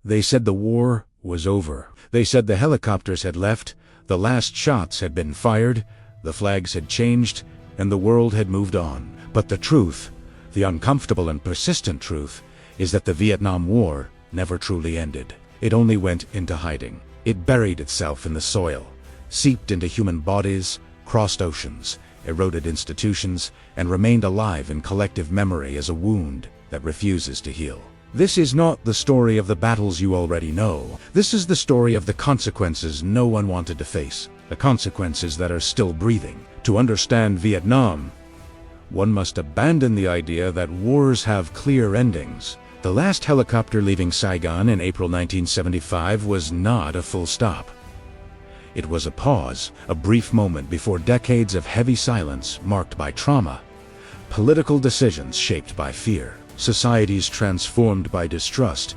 They said the war was over. They said the helicopters had left, the last shots had been fired, the flags had changed, and the world had moved on. But the truth, the uncomfortable and persistent truth, is that the Vietnam War never truly ended. It only went into hiding. It buried itself in the soil, seeped into human bodies, crossed oceans, eroded institutions, and remained alive in collective memory as a wound that refuses to heal. This is not the story of the battles you already know. This is the story of the consequences no one wanted to face, the consequences that are still breathing. To understand Vietnam, one must abandon the idea that wars have clear endings. The last helicopter leaving Saigon in April 1975 was not a full stop. It was a pause, a brief moment before decades of heavy silence marked by trauma, political decisions shaped by fear, societies transformed by distrust,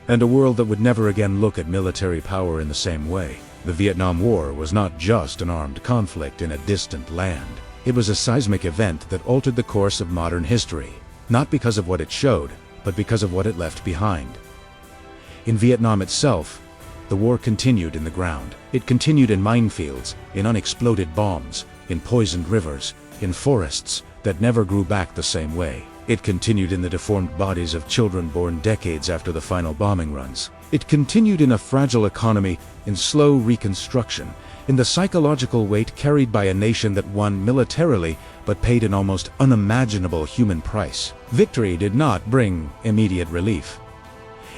and a world that would never again look at military power in the same way. The Vietnam War was not just an armed conflict in a distant land. It was a seismic event that altered the course of modern history, not because of what it showed, but because of what it left behind. In Vietnam itself, the war continued in the ground. It continued in minefields, in unexploded bombs, in poisoned rivers, in forests that never grew back the same way. It continued in the deformed bodies of children born decades after the final bombing runs. It continued in a fragile economy, in slow reconstruction, in the psychological weight carried by a nation that won militarily but paid an almost unimaginable human price. Victory did not bring immediate relief.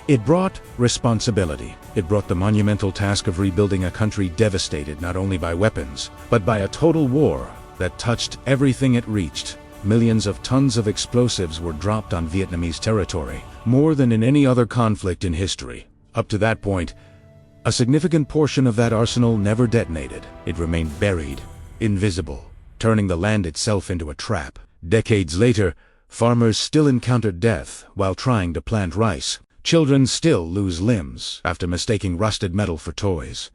It brought responsibility. It brought the monumental task of rebuilding a country devastated not only by weapons, but by a total war that touched everything it reached. Millions of tons of explosives were dropped on Vietnamese territory, more than in any other conflict in history. Up to that point, a significant portion of that arsenal never detonated. It remained buried, invisible, turning the land itself into a trap. Decades later, farmers still encounter death while trying to plant rice. Children still lose limbs after mistaking rusted metal for toys.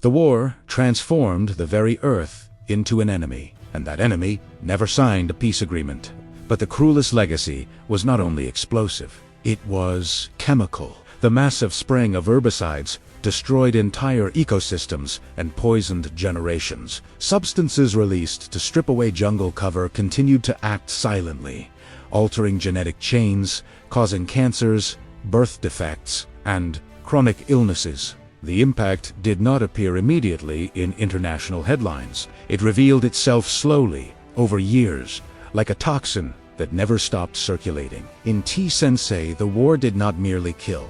The war transformed the very earth into an enemy, and that enemy never signed a peace agreement. But the cruelest legacy was not only explosive, it was chemical. The massive spraying of herbicides destroyed entire ecosystems and poisoned generations. Substances released to strip away jungle cover continued to act silently, altering genetic chains, causing cancers, birth defects, and chronic illnesses. The impact did not appear immediately in international headlines. It revealed itself slowly, over years, like a toxin that never stopped circulating. In T-Sensei, the war did not merely kill.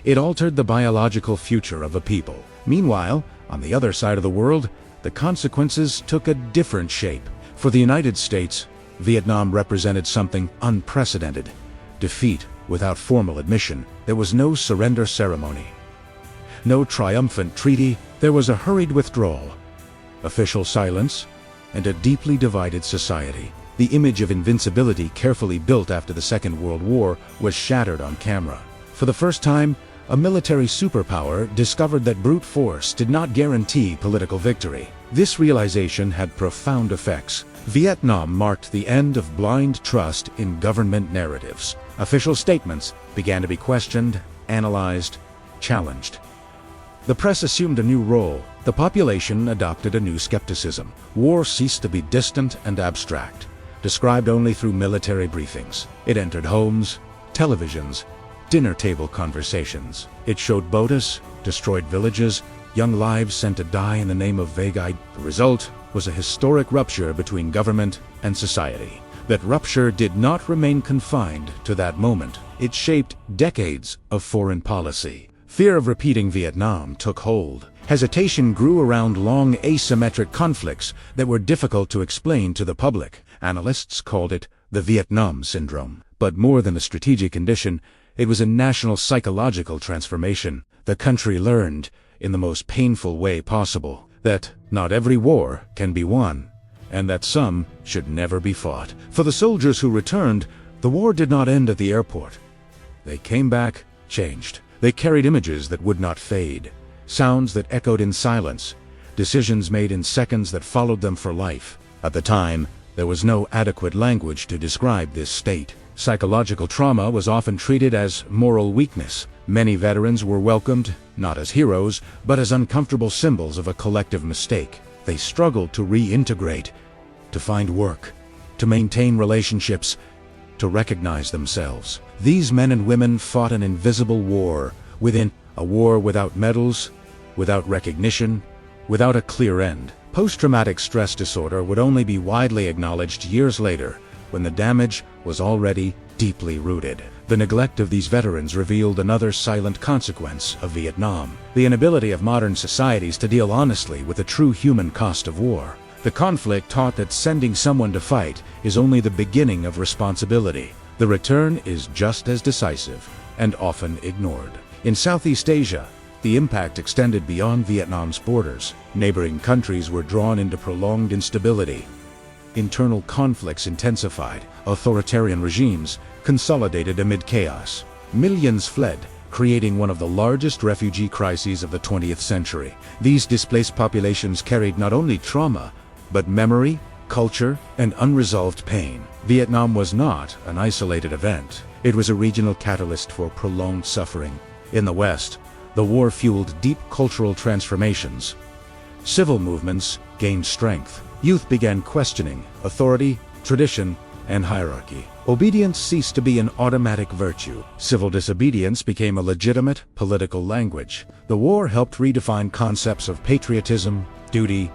It altered the biological future of a people. Meanwhile, on the other side of the world, the consequences took a different shape. For the United States, Vietnam represented something unprecedented. Defeat without formal admission. There was no surrender ceremony, no triumphant treaty. There was a hurried withdrawal, official silence, and a deeply divided society. The image of invincibility carefully built after the Second World War was shattered on camera. For the first time, a military superpower discovered that brute force did not guarantee political victory. This realization had profound effects. Vietnam marked the end of blind trust in government narratives. Official statements began to be questioned, analyzed, challenged. The press assumed a new role. The population adopted a new skepticism. War ceased to be distant and abstract, described only through military briefings. It entered homes, televisions, dinner table conversations. It showed botus, destroyed villages, young lives sent to die in the name of vague ideas. The result was a historic rupture between government and society. That rupture did not remain confined to that moment. It shaped decades of foreign policy. Fear of repeating Vietnam took hold. Hesitation grew around long asymmetric conflicts that were difficult to explain to the public. Analysts called it the Vietnam Syndrome. But more than a strategic condition, it was a national psychological transformation. The country learned, in the most painful way possible, that not every war can be won, and that some should never be fought. For the soldiers who returned, the war did not end at the airport. They came back, changed. They carried images that would not fade, sounds that echoed in silence, decisions made in seconds that followed them for life. At the time, there was no adequate language to describe this state. Psychological trauma was often treated as moral weakness. Many veterans were welcomed, not as heroes, but as uncomfortable symbols of a collective mistake. They struggled to reintegrate, to find work, to maintain relationships, to recognize themselves. These men and women fought an invisible war within, a war without medals, without recognition, without a clear end. Post-traumatic stress disorder would only be widely acknowledged years later, when the damage was already deeply rooted. The neglect of these veterans revealed another silent consequence of Vietnam: the inability of modern societies to deal honestly with the true human cost of war. The conflict taught that sending someone to fight is only the beginning of responsibility. The return is just as decisive and often ignored. In Southeast Asia, the impact extended beyond Vietnam's borders. Neighboring countries were drawn into prolonged instability. Internal conflicts intensified. Authoritarian regimes consolidated amid chaos. Millions fled, creating one of the largest refugee crises of the 20th century. These displaced populations carried not only trauma, but memory, culture, and unresolved pain. Vietnam was not an isolated event. It was a regional catalyst for prolonged suffering. In the West, the war fueled deep cultural transformations. Civil movements gained strength. Youth began questioning authority, tradition, and hierarchy. Obedience ceased to be an automatic virtue. Civil disobedience became a legitimate political language. The war helped redefine concepts of patriotism, duty,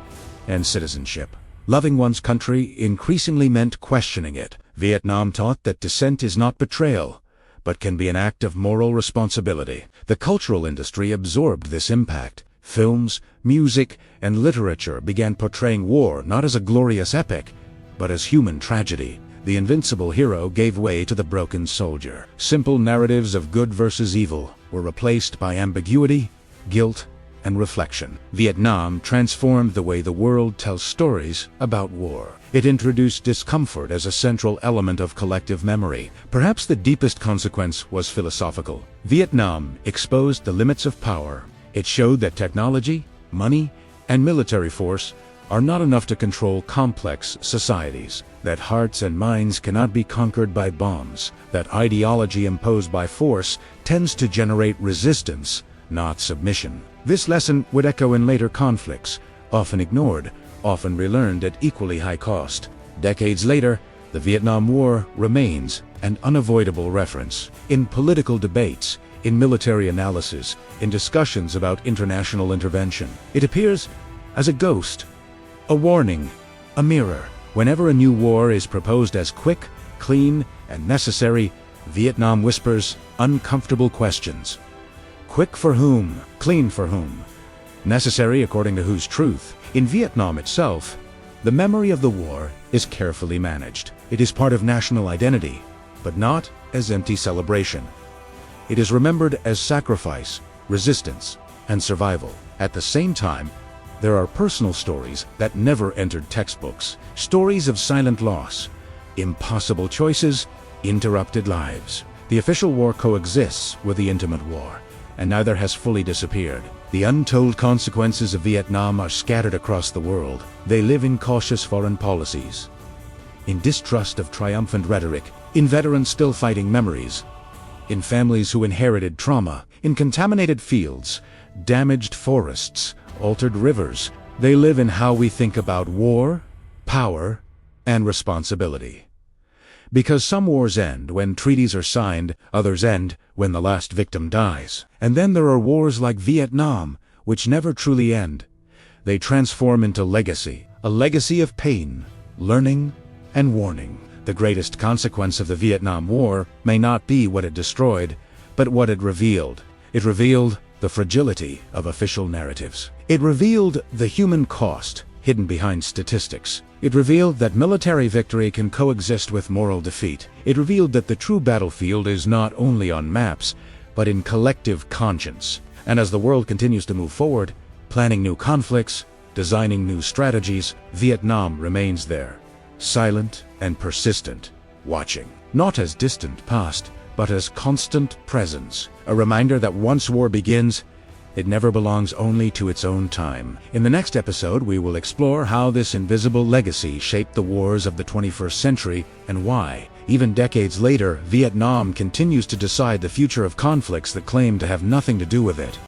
and citizenship. Loving one's country increasingly meant questioning it. Vietnam taught that dissent is not betrayal, but can be an act of moral responsibility. The cultural industry absorbed this impact. Films, music, and literature began portraying war not as a glorious epic, but as human tragedy. The invincible hero gave way to the broken soldier. Simple narratives of good versus evil were replaced by ambiguity, guilt, and reflection. Vietnam transformed the way the world tells stories about war. It introduced discomfort as a central element of collective memory. Perhaps the deepest consequence was philosophical. Vietnam exposed the limits of power. It showed that technology, money, and military force are not enough to control complex societies, that hearts and minds cannot be conquered by bombs, that ideology imposed by force tends to generate resistance, not submission. This lesson would echo in later conflicts, often ignored, often relearned at equally high cost. Decades later, the Vietnam War remains an unavoidable reference. In political debates, in military analysis, in discussions about international intervention, it appears as a ghost, a warning, a mirror. Whenever a new war is proposed as quick, clean, and necessary, Vietnam whispers uncomfortable questions. Quick for whom? Clean for whom? Necessary according to whose truth? In Vietnam itself, the memory of the war is carefully managed. It is part of national identity, but not as empty celebration. It is remembered as sacrifice, resistance, and survival. At the same time, there are personal stories that never entered textbooks. Stories of silent loss, impossible choices, interrupted lives. The official war coexists with the intimate war, and neither has fully disappeared. The untold consequences of Vietnam are scattered across the world. They live in cautious foreign policies, in distrust of triumphant rhetoric, in veterans still fighting memories, in families who inherited trauma, in contaminated fields, damaged forests, altered rivers. They live in how we think about war, power, and responsibility. Because some wars end when treaties are signed, others end when the last victim dies. And then there are wars like Vietnam, which never truly end. They transform into legacy, a legacy of pain, learning, and warning. The greatest consequence of the Vietnam War may not be what it destroyed, but what it revealed. It revealed the fragility of official narratives. It revealed the human cost hidden behind statistics. It revealed that military victory can coexist with moral defeat. It revealed that the true battlefield is not only on maps, but in collective conscience. And as the world continues to move forward, planning new conflicts, designing new strategies, Vietnam remains there, silent and persistent, watching. Not as distant past, but as constant presence. A reminder that once war begins, it never belongs only to its own time. In the next episode, we will explore how this invisible legacy shaped the wars of the 21st century and why, Even decades later, Vietnam continues to decide the future of conflicts that claim to have nothing to do with it.